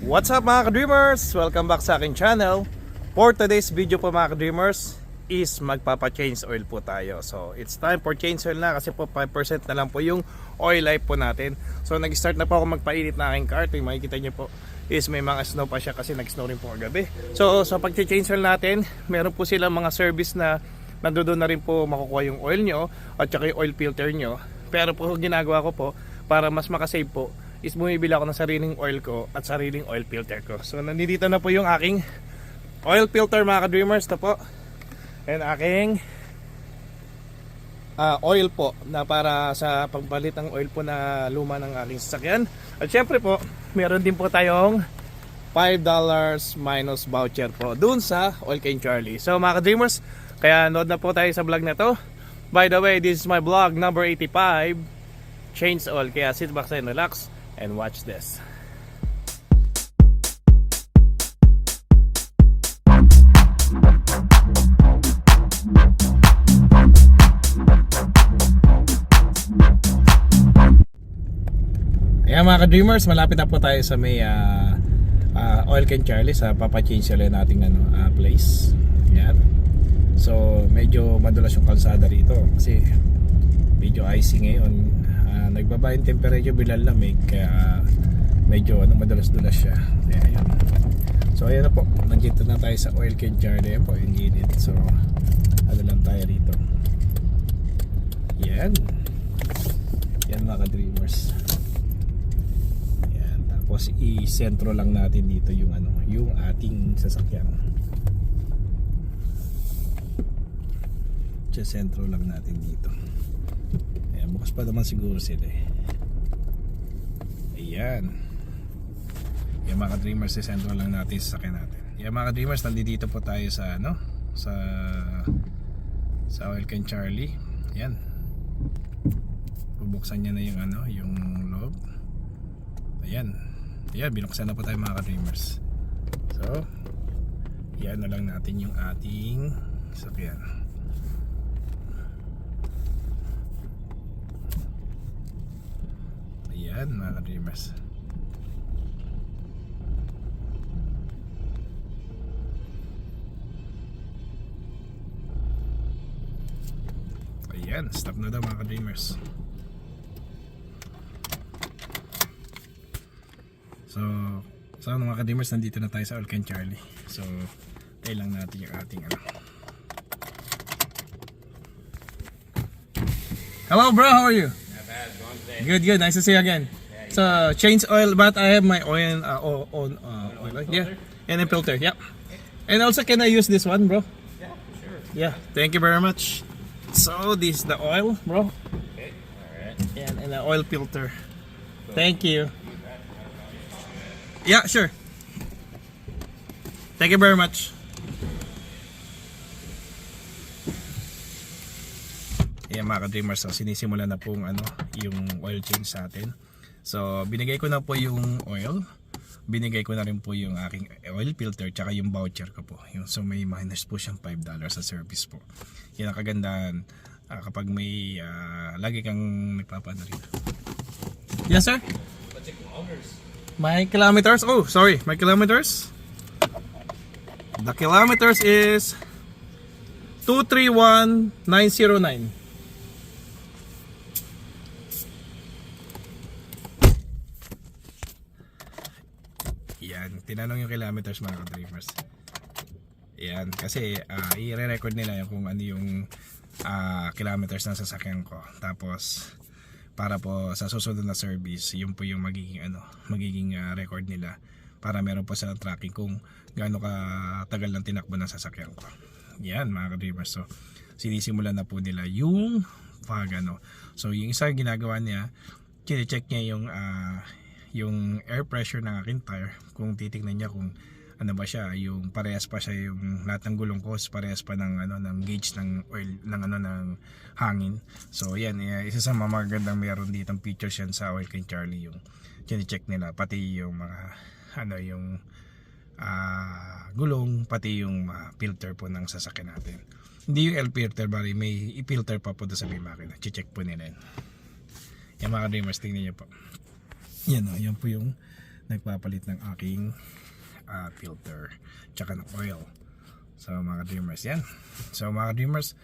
What's up mga ka-dreamers? Welcome back sa aking channel. For today's video po mga ka-dreamers is magpapa-change oil po tayo. So it's time for change oil na kasi po 5% na lang po yung oil life po natin. So nag-start na po ako magpainit na aking car. Yung makikita nyo po is may mga snow pa siya kasi nag-snow rin po kagabi. So sa pag-change oil natin, meron po silang mga service na nandoon na rin po makukuha yung oil nyo at saka yung oil filter nyo. Pero po ginagawa ko po para mas makasave po is bumibili ako ng sariling oil ko at sariling oil filter ko. So nandito na po yung aking oil filter mga ka-dreamers na po. And aking oil po na para sa pagbalit ng oil po na luma ng aking sasakyan. At syempre po, meron din po tayong $5 minus voucher po dun sa Oil King Charlie. So mga ka-dreamers, kaya nood na po tayo sa vlog na to. By the way, this is my vlog number 85, Change Oil. Kaya sit back and relax and watch this. Ayan mga ka-dreamers, malapit na po tayo sa may Oil King Charlie sa papa-change oil nating place. Ayan. So medyo madulas yung kalsada rito kasi medyo icy ngayon. Nagbaba yung temperature bilang lamig kaya medyo madulas-dulas siya. Ayan. So ayan na po, nandito na tayo sa Oil King Charlie. Ayan po yung gilid. So ano lang tayo rito. Yan. Yan mga ka-dreamers. Yan. Tapos i-sentro lang natin dito yung yung ating sasakyan. Sentro lang natin dito. Ayan, bukas pa naman siguro sila eh. Ayan. Yung mga dreamers, sentro lang natin sa sasakyan natin. Yung mga dreamers, nandito po tayo sa sa Oil King Charlie. Ayan. Bubuksan niya na yung yung loob. Ayan. Ayan, binuksan na po tayo mga dreamers. So, yan na lang natin yung ating sasakyan. Ayan mga ka-dreamers. Ayan, stop na daw mga ka-dreamers. So mga ka-dreamers, nandito na tayo sa Oil King Charlie. So tayo lang natin yung ating Hello bro, how are you? Good, good. Nice to see you again. So, change oil, but I have my oil oil. Yeah, and a filter. Yeah. And also, can I use this one, bro? Yeah, sure. Yeah. Thank you very much. So, this is the oil, bro. Okay. All right. And the oil filter. Thank you. Yeah, sure. Thank you very much. Ayan mga ka-dreamers, so sinisimula na pong yung oil change sa atin. So binigay ko na po yung oil, binigay ko na rin po yung aking oil filter tsaka yung voucher ko po. So may minus po siyang $5 sa service po. Yan ang kagandahan kapag may lagi kang nagpapaano rito. Yes sir? My kilometers? Oh sorry, my kilometers? The kilometers is 231,909. Yan, tinanong yung kilometers mga ka-dreamers. Yan, kasi i-record nila yung kung ano yung kilometers ng sasakyan ko. Tapos para po sa susunod na service, yun po yung magiging record nila para meron po silang tracking kung gaano katagal ng tinakbo ng sasakyan ko. Yan mga ka-dreamers. So sinisimulan na po nila yung So yung isa ginagawa niya, kine-check niya yung air pressure ng aking tire, kung titignan niya kung ba siya, yung parehas pa siya, yung lahat ng gulong ko parehas pa ng ng gauge ng oil ng hangin. So yan, isa sa mga magandang meron ditong features yan sa Oil King Charlie, yung chine-check nila pati yung mga yung gulong, pati yung filter po ng sasakyan natin. Hindi yung L filter, bali may i-filter pa po doon sa may makina. Check po nila yan. Yan mga dreamers, tingnan nyo po. Yan o, yan po yung nagpapalit ng aking filter tsaka ng oil. So mga dreamers, yan. So mga dreamers,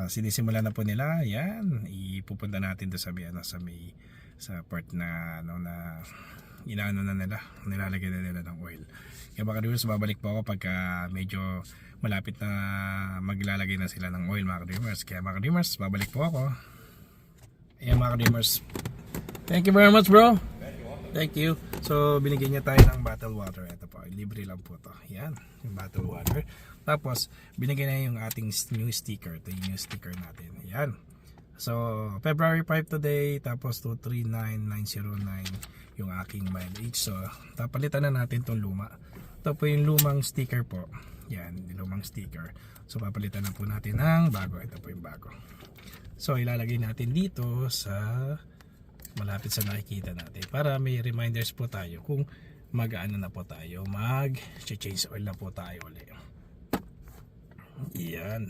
sinisimula na po nila. Yan, ipupunta natin doon sa part na na inaano na nila, nilalagay na nila ng oil. Kaya mga dreamers, babalik po ako pagka medyo malapit na maglalagay na sila ng oil mga dreamers. Kaya mga dreamers, babalik po ako. Ayan mga dreamers. Thank you very much, bro. Thank you. So binigyan niya tayo ng bottled water. Ito po, libre lang po to. Yan, yung bottled water. Tapos binigyan niya yung ating new sticker. Ito yung new sticker natin. Yan. So February 5 today. Tapos 239909 yung aking mileage. So tapalitan na natin tong luma. Ito po yung lumang sticker po. Yan, yung lumang sticker. So papalitan na po natin ng bago. Ito po yung bago. So ilalagay natin dito sa malapit sa nakikita natin para may reminders po tayo kung mag-ano na po tayo, mag-change oil na po tayo ulit. Yan.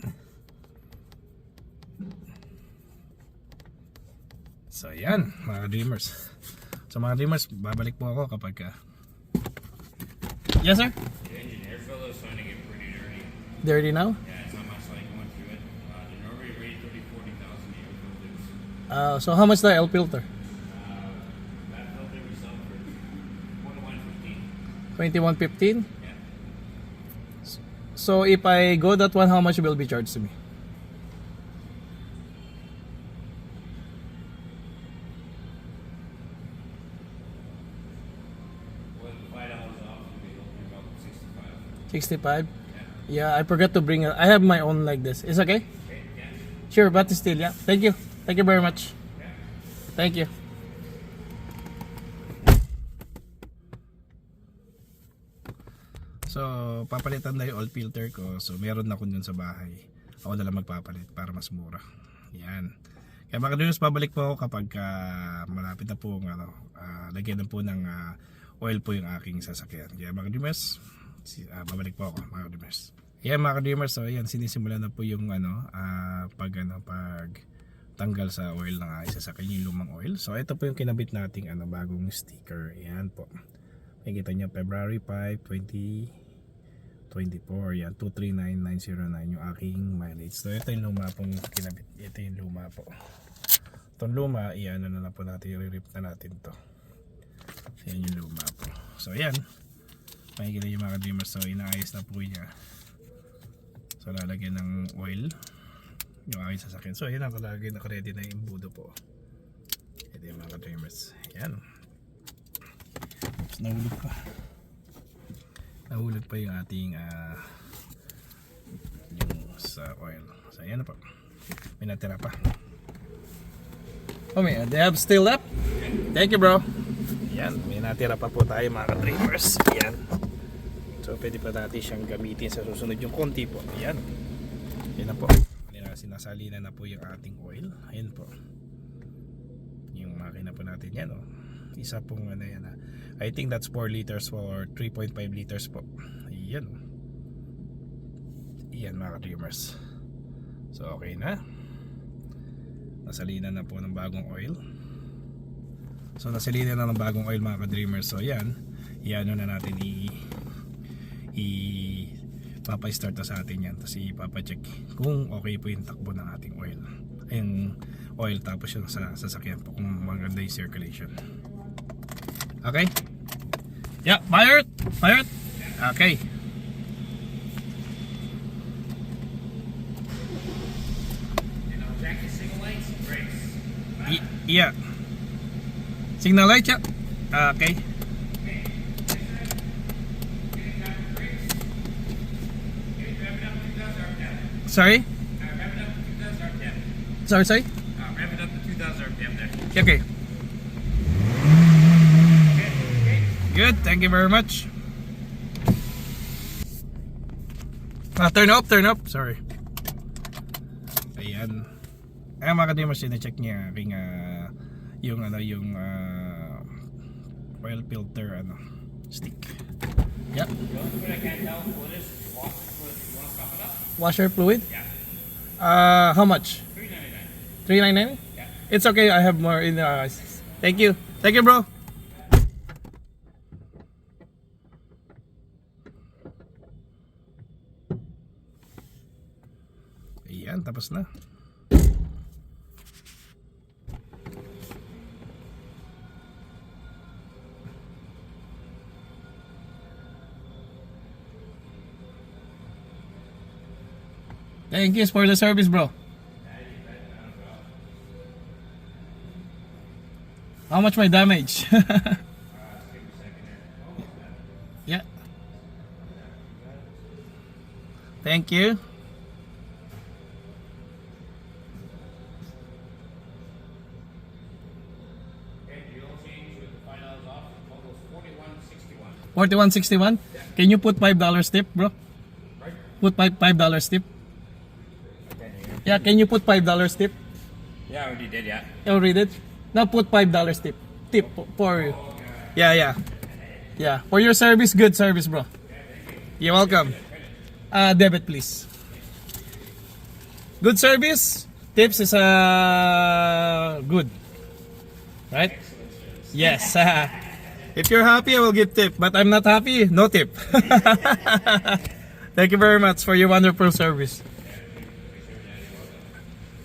So yan mga dreamers. So mga dreamers, babalik po ako kapag Yes sir? The engine air filter is starting to get pretty dirty. Dirty now? Yeah, it's not much like going through it. They're already rated 30,000-40,000 air filters. So how much the L filter? That filter we sell for 21.15. 21.15? Yeah. So if I go that one, how much will be charged to me? With $5 off, you'll be looking about 65. 65? Yeah. Yeah, I forgot to bring I have my own like this. It's okay? Okay, yeah. Sure, but still, yeah. Thank you. Thank you very much. Yeah. Thank you. So, papalitan na yung oil filter ko. So, meron na ko dun sa bahay. Ako na lang magpapalit para mas mura. Yan. Kaya mga dreamers, babalik po ako kapag malapit na po lagyan na po ng oil po yung aking sasakyan. Kaya mga dreamers, babalik po ako mga dreamers. Yan mga dreamers, so yan, sinisimula na po yung pag tanggal sa oil ng aking sasakyan, yung lumang oil. So, ito po yung kinabit nating bagong sticker. Yan po. Makikita nyo, February 5, 2024. Yan, 239909 yung aking mileage. So, ito yung luma pong kinabit. Ito yung luma po. Itong luma, iyan na po natin. I-rip na natin to. Yan yung luma po. So, yan. Makikita yung mga dreamers. So, inaayos na po niya. So, lalagyan ng oil yung aking sasakyan. So, yan. Nakalagay, nakaredy na yung budo po. Ito yung mga dreamers. Yan. Nahulog pa yung ating yung sa oil. So ayan na po, may natira pa. Oh may, they have still left? Thank you bro. Yan, may natira pa po tayo mga ka-dreamers. Yan, so pwede pa natin siyang gamitin sa susunod yung konti po. Yan, yan na po. Sinasalinan na po yung ating oil. Ayan po yung makina po natin yan. Isa pong yan I think that's 4 liters or 3.5 liters po. Ayan. Ayan mga dreamers. So okay na. Nasalinan na po ng bagong oil. So nasalinan na ng bagong oil mga dreamers. So ayan. Iano na natin papa-start na sa atin yan. Tapos ipapa-check kung okay po yung takbo ng ating oil. Yung oil tapos yung sasakyan po kung maganda yung circulation. Okay? Yeah, fired! Fired! Okay. And I'll check the signal lights and brakes. Yeah. Signal light, yeah. Okay. Sorry? Rev it up to 2,000 RPM. Sorry? Rev it up to 2,000 RPM there. Okay. Good, thank you very much. Turn up. Sorry. Ayan. Ayan mga kadimers, check niya aking yung oil filter stick. Yeah. The only thing I can't tell what is washer fluid. You want to stop it up? Washer fluid? Yeah. How much? $3.99? Yeah. It's okay, I have more in the Thank you. Thank you, bro. Yan, tapos na. Thank you for the service, bro. How much my damage? Yeah. Thank you. $41.61. Can you put $5 tip, bro? Put $5 tip. Yeah, can you put $5 tip? Yeah, I already did, yeah. You already did? Now put $5 tip. Tip for you. Yeah. Yeah, for your service, good service, bro. You're welcome. Debit, please. Good service. Tips is good. Right? Yes. If you're happy, I will give tip. But I'm not happy, no tip. Thank you very much for your wonderful service.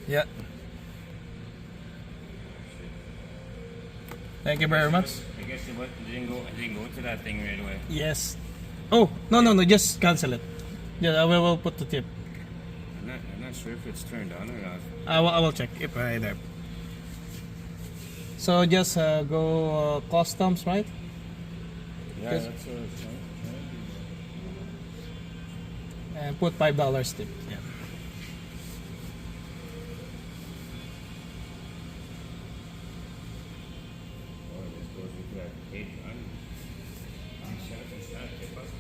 Yeah. Thank you very much. I guess it didn't go to that thing right away. Yes. Oh, no, just cancel it. Yeah, I will put the tip. I'm not sure if it's turned on or not. I will check if I there. So just go customs, right? Yeah, Yes. that's what it's trying. And put $5 tip. Yeah. Oh, this goes into that page. I'm set up and start tip us,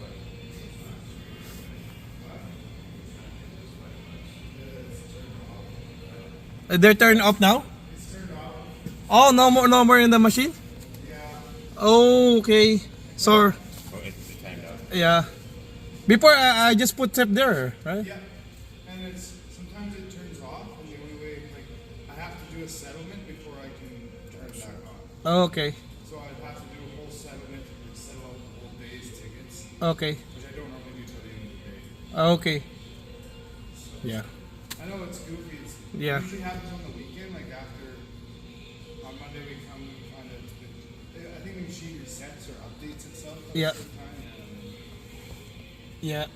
but They're turned off now? It's turned off. Oh, no more in the machine? Yeah. Oh, okay. So, oh, it's timed out. yeah. Before I just put tip there, right? Yeah. And it's sometimes it turns off, and the only way, like, I have to do a settlement before I can turn it back on. Oh, okay. So I'd have to do a whole settlement and settle out the whole day's tickets, Okay. which I don't normally do till the end of the day. Okay. Yeah. I know it's goofy. Yeah. It usually happens on the weekend, like after on Monday we come and find out. I think the machine resets or updates itself. at Yeah. the same time, and Yeah.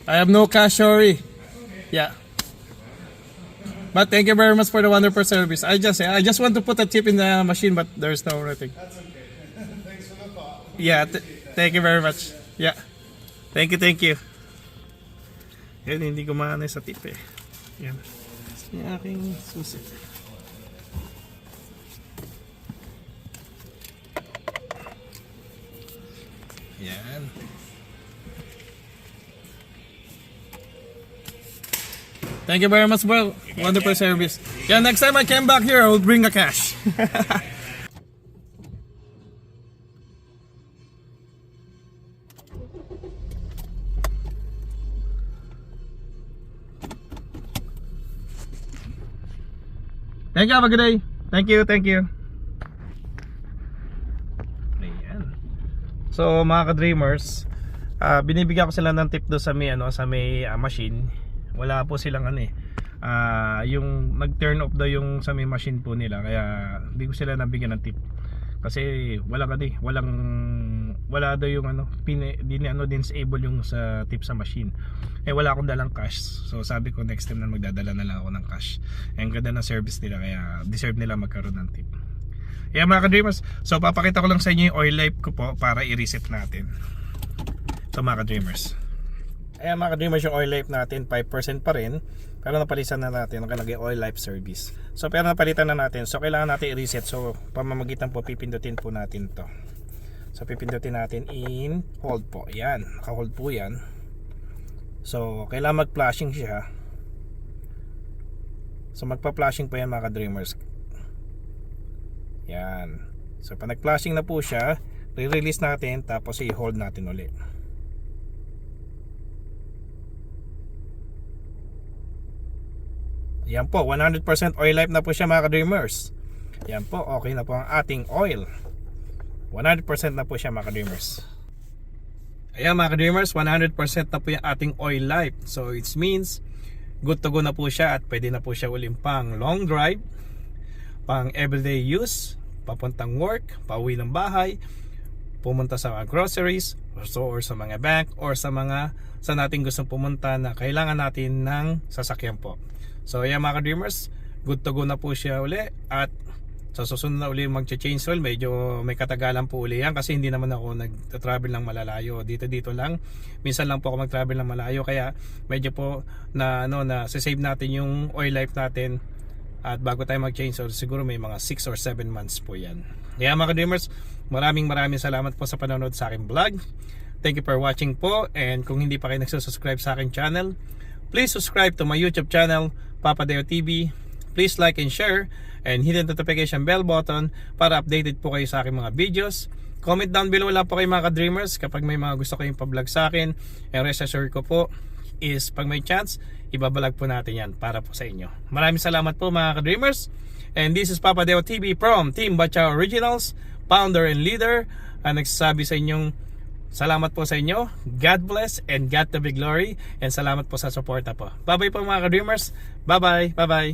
I have no cash, sorry. Yeah. But thank you very much for the wonderful service. I just want to put a tip in the machine, but there's no nothing. that's okay. Thanks for the thought. Yeah, thank you very much. Yeah. Thank you. Yan, hindi ko maanay sa tip eh. Yan. Yung aking susi. Yan. Thank you very much, bro. Wonderful service. Yeah, next time I came back here, I will bring a cash. Thank you, have a good day. Thank you. Ayan. So mga ka-dreamers, binibigyan ko sila ng tip do sa may machine. Wala po silang yung nag-turn off daw yung sa may machine po nila, kaya hindi ko sila nabigyan ng tip. Kasi wala daw yung disable yung sa tip sa machine. Wala akong dalang cash. So sabi ko next time na magdadala na lang ako ng cash. Ang ganda ng service nila, kaya deserve nila magkaroon ng tip. Mga ka-dreamers, so papakita ko lang sa inyo yung oil life ko po para i-reset natin. So mga ka-dreamers, mga ka-dreamers, yung oil life natin 5% pa rin, pero napalitan na natin, nakalagay oil life service. So pero napalitan na natin, so kailangan natin i-reset. So pamamagitan po, pipindutin po natin to. So pipindutin natin in hold po. Yan, naka-hold po yan. So kailangan mag-flashing siya. So magpa-flashing po yan mga ka-dreamers. Yan. So pag nag-flashing na po siya, re-release natin, tapos i-hold natin ulit. Yan po, 100% oil life na po siya mga ka-dreamers. Yan po, okay na po ang ating oil. 100% na po siya mga ka-dreamers. Ayan mga ka-dreamers, 100% na po yung ating oil life. So it means good to go na po siya at pwede na po siya uling pang long drive, pang everyday use, papuntang work, pauwi ng bahay, pumunta sa mga groceries or sa mga bank or sa mga sa natin gustong pumunta na kailangan natin ng sasakyan po. So yeah mga ka-dreamers, good to go na po siya uli at sa susunod na uli mag-change oil, medyo may katagalan po uli yan kasi hindi naman ako nag-travel ng malalayo. Dito lang. Minsan lang po ako mag-travel ng malayo kaya medyo po na save natin yung oil life natin at bago tayo mag-change oil siguro may mga 6 or 7 months po yan. Kaya mga ka-dreamers, maraming salamat po sa panonood sa aking vlog. Thank you for watching po, and kung hindi pa kayo nagsusubscribe sa aking channel, please subscribe to my YouTube channel, Papa Deo TV. Please like and share and hit the notification bell button para updated po kayo sa aking mga videos. Comment down below lang po kayo mga ka-dreamers kapag may mga gusto kayong pa-vlog sa akin. And rest assured ko po is pag may chance, ibabalag po natin yan para po sa inyo. Maraming salamat po mga ka-dreamers. And this is Papa Deo TV from Team Batcha Originals, founder and leader, ang nagsasabi sa inyong salamat po sa inyo. God bless and God to be glory. And salamat po sa suporta po. Bye bye po mga ka-dreamers. Bye bye. Bye bye.